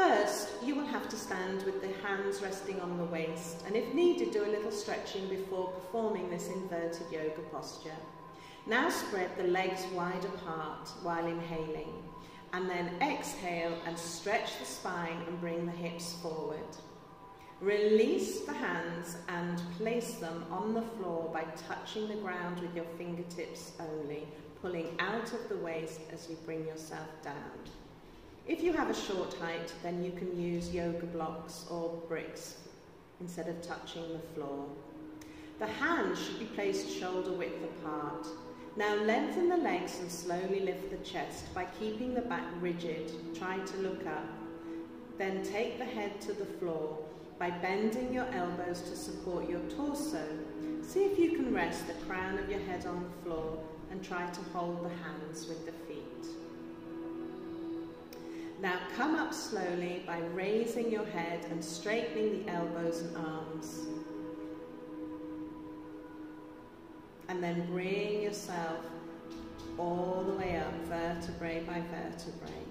First, you will have to stand with the hands resting on the waist, and if needed, do a little stretching before performing this inverted yoga posture. Now spread the legs wide apart while inhaling, and then exhale and stretch the spine and bring the hips forward. Release the hands and place them on the floor by touching the ground with your fingertips only, pulling out of the waist as you bring yourself down. If you have a short height, then you can use yoga blocks or bricks instead of touching the floor. The hands should be placed shoulder width apart. Now lengthen the legs and slowly lift the chest by keeping the back rigid. Try to look up. Then take the head to the floor by bending your elbows to support your torso. See if you can rest the crown of your head on the floor and try to hold the hands with the feet. Now come up slowly by raising your head and straightening the elbows and arms. And then bring yourself all the way up, vertebrae by vertebrae.